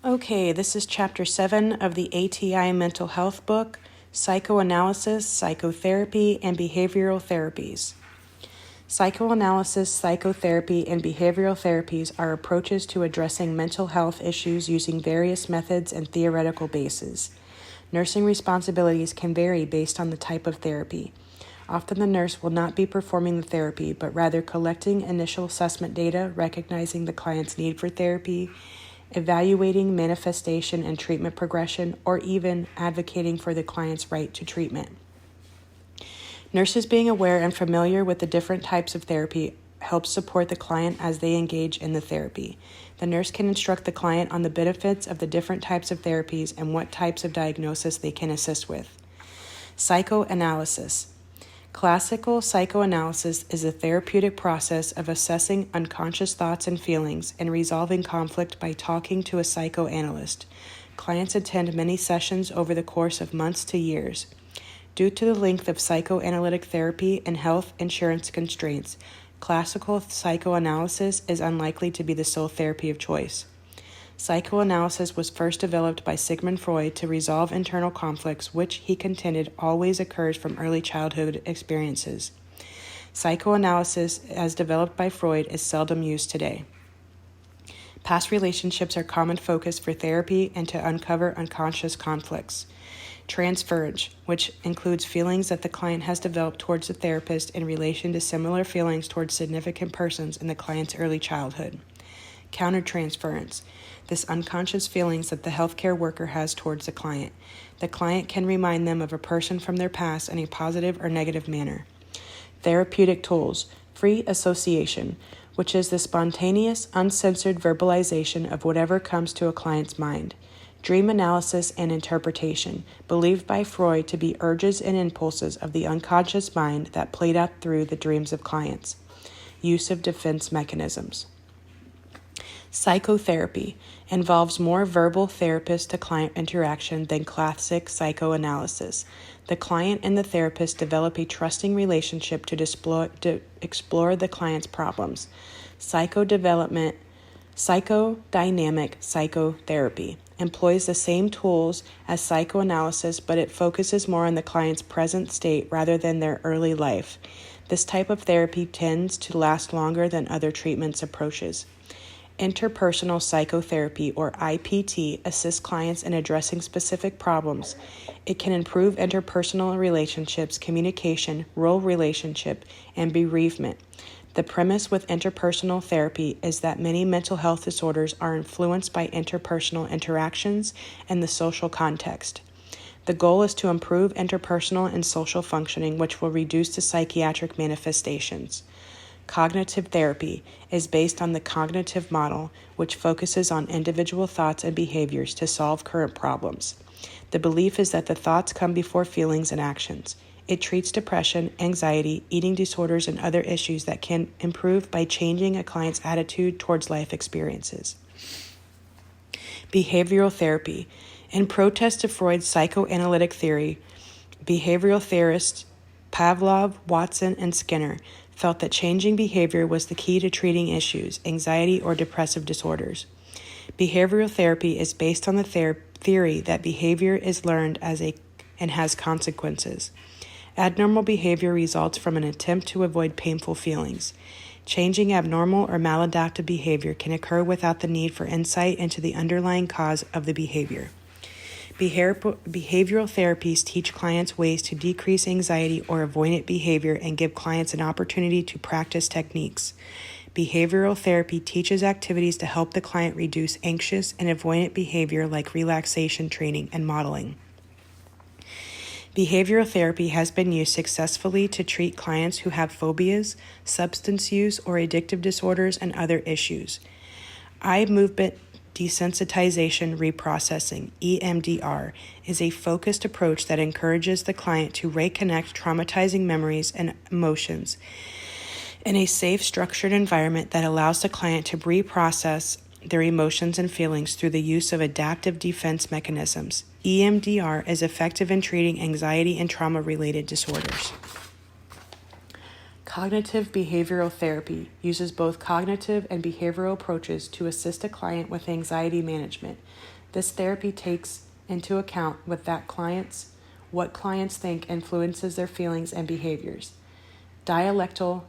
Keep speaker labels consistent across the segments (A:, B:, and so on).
A: Okay, this is Chapter 7 of the ATI Mental Health book, Psychoanalysis, Psychotherapy, and Behavioral Therapies. Psychoanalysis, psychotherapy, and behavioral therapies are approaches to addressing mental health issues using various methods and theoretical bases. Nursing responsibilities can vary based on the type of therapy. Often the nurse will not be performing the therapy, but rather collecting initial assessment data, recognizing the client's need for therapy, evaluating manifestation and treatment progression, or even advocating for the client's right to treatment. Nurses being aware and familiar with the different types of therapy helps support the client as they engage in the therapy. The nurse can instruct the client on the benefits of the different types of therapies and what types of diagnosis they can assist with. Psychoanalysis. Classical psychoanalysis is a therapeutic process of assessing unconscious thoughts and feelings and resolving conflict by talking to a psychoanalyst. Clients attend many sessions over the course of months to years. Due to the length of psychoanalytic therapy and health insurance constraints, classical psychoanalysis is unlikely to be the sole therapy of choice. Psychoanalysis was first developed by Sigmund Freud to resolve internal conflicts, which he contended always occurs from early childhood experiences. Psychoanalysis, as developed by Freud, is seldom used today. Past relationships are common focus for therapy and to uncover unconscious conflicts. Transference, which includes feelings that the client has developed towards the therapist in relation to similar feelings towards significant persons in the client's early childhood. Countertransference, this unconscious feelings that the healthcare worker has towards the client. The client can remind them of a person from their past in a positive or negative manner. Therapeutic tools, free association, which is the spontaneous, uncensored verbalization of whatever comes to a client's mind. Dream analysis and interpretation, believed by Freud to be urges and impulses of the unconscious mind that played out through the dreams of clients. Use of defense mechanisms. Psychotherapy involves more verbal therapist-to-client interaction than classic psychoanalysis. The client and the therapist develop a trusting relationship to explore the client's problems. Psychodynamic psychotherapy employs the same tools as psychoanalysis, but it focuses more on the client's present state rather than their early life. This type of therapy tends to last longer than other treatments approaches. Interpersonal psychotherapy, or IPT, assists clients in addressing specific problems. It can improve interpersonal relationships, communication, role relationship, and bereavement. The premise with interpersonal therapy is that many mental health disorders are influenced by interpersonal interactions and the social context. The goal is to improve interpersonal and social functioning, which will reduce the psychiatric manifestations. Cognitive therapy is based on the cognitive model, which focuses on individual thoughts and behaviors to solve current problems. The belief is that the thoughts come before feelings and actions. It treats depression, anxiety, eating disorders, and other issues that can improve by changing a client's attitude towards life experiences. Behavioral therapy. In protest to Freud's psychoanalytic theory, behavioral theorists Pavlov, Watson, and Skinner felt that changing behavior was the key to treating issues, anxiety, or depressive disorders. Behavioral therapy is based on the theory that behavior is learned and has consequences. Abnormal behavior results from an attempt to avoid painful feelings. Changing abnormal or maladaptive behavior can occur without the need for insight into the underlying cause of the behavior. Behavioral therapies teach clients ways to decrease anxiety or avoidant behavior and give clients an opportunity to practice techniques. Behavioral therapy teaches activities to help the client reduce anxious and avoidant behavior like relaxation training and modeling. Behavioral therapy has been used successfully to treat clients who have phobias, substance use, or addictive disorders and other issues. Eye movement desensitization reprocessing, EMDR, is a focused approach that encourages the client to reconnect traumatizing memories and emotions in a safe, structured environment that allows the client to reprocess their emotions and feelings through the use of adaptive defense mechanisms. EMDR is effective in treating anxiety and trauma-related disorders. Cognitive behavioral therapy uses both cognitive and behavioral approaches to assist a client with anxiety management. This therapy takes into account what clients think influences their feelings and behaviors. Dialectical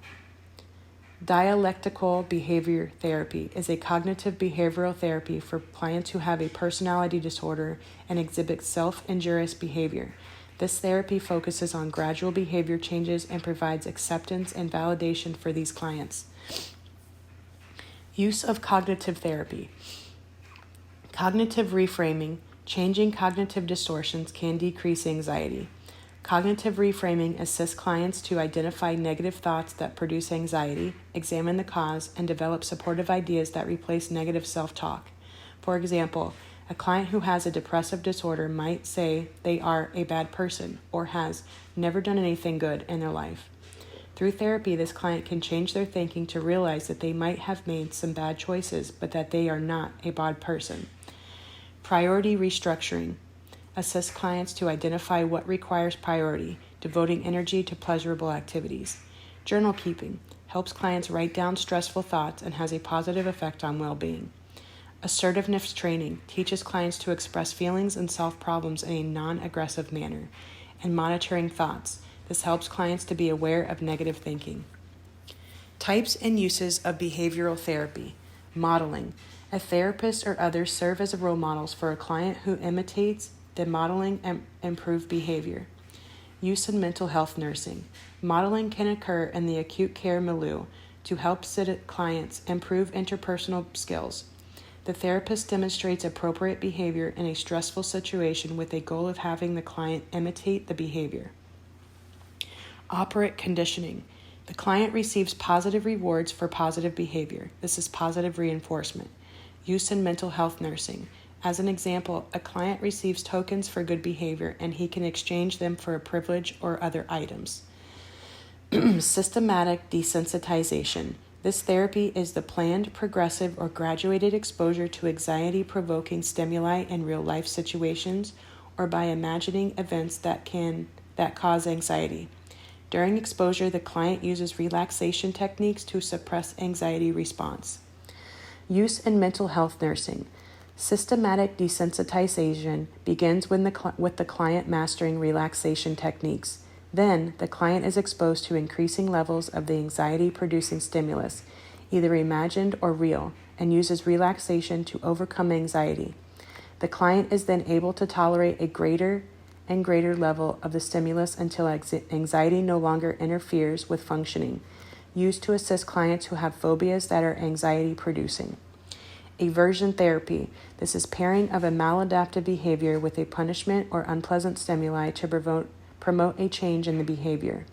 A: behavior therapy is a cognitive behavioral therapy for clients who have a personality disorder and exhibit self-injurious behavior. This therapy focuses on gradual behavior changes and provides acceptance and validation for these clients. Use of cognitive therapy. Cognitive reframing, changing cognitive distortions can decrease anxiety. Cognitive reframing assists clients to identify negative thoughts that produce anxiety, examine the cause, and develop supportive ideas that replace negative self-talk. For example, a client who has a depressive disorder might say they are a bad person or has never done anything good in their life. Through therapy, this client can change their thinking to realize that they might have made some bad choices, but that they are not a bad person. Priority restructuring assists clients to identify what requires priority, devoting energy to pleasurable activities. Journal keeping helps clients write down stressful thoughts and has a positive effect on well-being. Assertiveness training teaches clients to express feelings and solve problems in a non-aggressive manner. And monitoring thoughts. This helps clients to be aware of negative thinking. Types and uses of behavioral therapy. Modeling. A therapist or others serve as role models for a client who imitates the modeling and improve behavior. Use in mental health nursing. Modeling can occur in the acute care milieu to help clients improve interpersonal skills. The therapist demonstrates appropriate behavior in a stressful situation with a goal of having the client imitate the behavior. Operant conditioning. The client receives positive rewards for positive behavior. This is positive reinforcement. Use in mental health nursing. As an example, a client receives tokens for good behavior and he can exchange them for a privilege or other items. Systematic desensitization. This therapy is the planned, progressive, or graduated exposure to anxiety-provoking stimuli in real-life situations or by imagining events that cause anxiety. During exposure, the client uses relaxation techniques to suppress anxiety response. Use in mental health nursing. Systematic desensitization begins with the client mastering relaxation techniques. Then, the client is exposed to increasing levels of the anxiety-producing stimulus, either imagined or real, and uses relaxation to overcome anxiety. The client is then able to tolerate a greater and greater level of the stimulus until anxiety no longer interferes with functioning, used to assist clients who have phobias that are anxiety-producing. Aversion therapy. This is pairing of a maladaptive behavior with a punishment or unpleasant stimuli to promote a change in the behavior.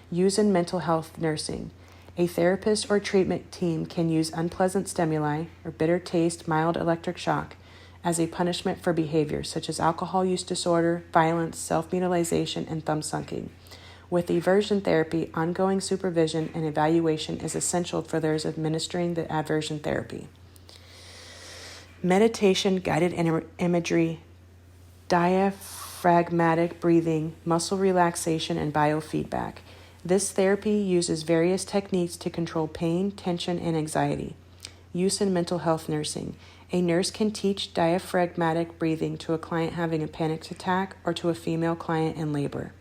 A: Use in mental health nursing. A therapist or treatment team can use unpleasant stimuli or bitter taste, mild electric shock as a punishment for behavior such as alcohol use disorder, violence, self-mutilation, and thumb sucking. With aversion therapy, ongoing supervision and evaluation is essential for those administering the aversion therapy. Meditation, guided imagery, diaphragmatic breathing, muscle relaxation, and biofeedback. This therapy uses various techniques to control pain, tension, and anxiety. Use in mental health nursing. A nurse can teach diaphragmatic breathing to a client having a panic attack or to a female client in labor.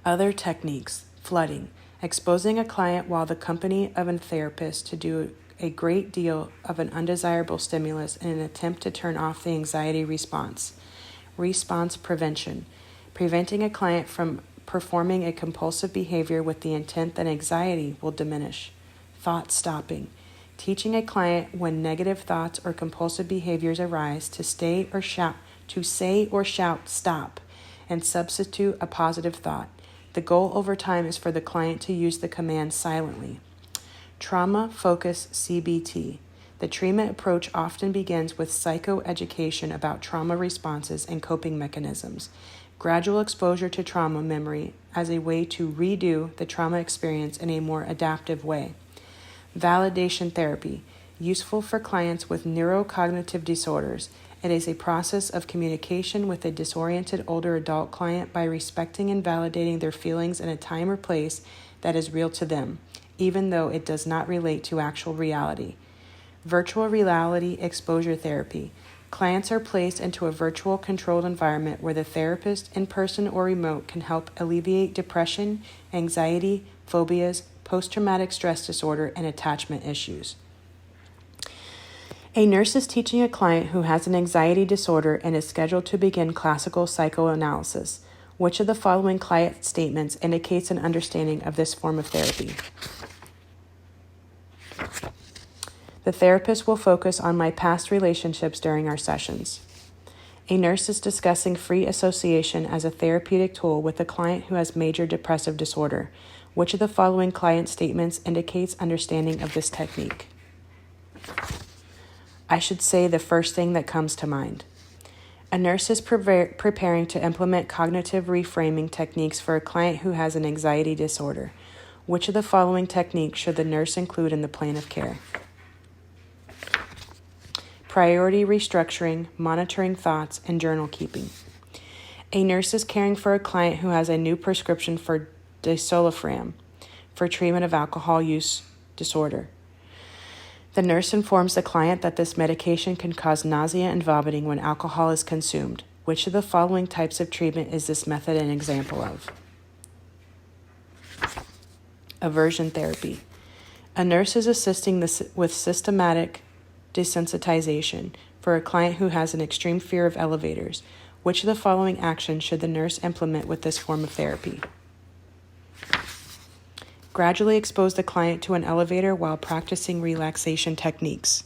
A: Other techniques. Flooding. Exposing a client while the company of a therapist to do a great deal of an undesirable stimulus in an attempt to turn off the anxiety response. Response prevention. Preventing a client from performing a compulsive behavior with the intent that anxiety will diminish. Thought stopping. Teaching a client when negative thoughts or compulsive behaviors arise to say or shout stop and substitute a positive thought. The goal over time is for the client to use the command silently. Trauma focus CBT. The treatment approach often begins with psychoeducation about trauma responses and coping mechanisms. Gradual exposure to trauma memory as a way to redo the trauma experience in a more adaptive way. Validation therapy. Useful for clients with neurocognitive disorders. It is a process of communication with a disoriented older adult client by respecting and validating their feelings in a time or place that is real to them, even though it does not relate to actual reality. Virtual reality exposure therapy. Clients are placed into a virtual controlled environment where the therapist, in person or remote, can help alleviate depression, anxiety, phobias, post-traumatic stress disorder, and attachment issues. A nurse is teaching a client who has an anxiety disorder and is scheduled to begin classical psychoanalysis. Which of the following client statements indicates an understanding of this form of therapy? The therapist will focus on my past relationships during our sessions. A nurse is discussing free association as a therapeutic tool with a client who has major depressive disorder. Which of the following client statements indicates understanding of this technique? I should say the first thing that comes to mind. A nurse is preparing to implement cognitive reframing techniques for a client who has an anxiety disorder. Which of the following techniques should the nurse include in the plan of care? Priority restructuring, monitoring thoughts, and journal keeping. A nurse is caring for a client who has a new prescription for disulfiram for treatment of alcohol use disorder. The nurse informs the client that this medication can cause nausea and vomiting when alcohol is consumed. Which of the following types of treatment is this method an example of? Aversion therapy. A nurse is assisting with systematic desensitization for a client who has an extreme fear of elevators. Which of the following actions should the nurse implement with this form of therapy? Gradually expose the client to an elevator while practicing relaxation techniques.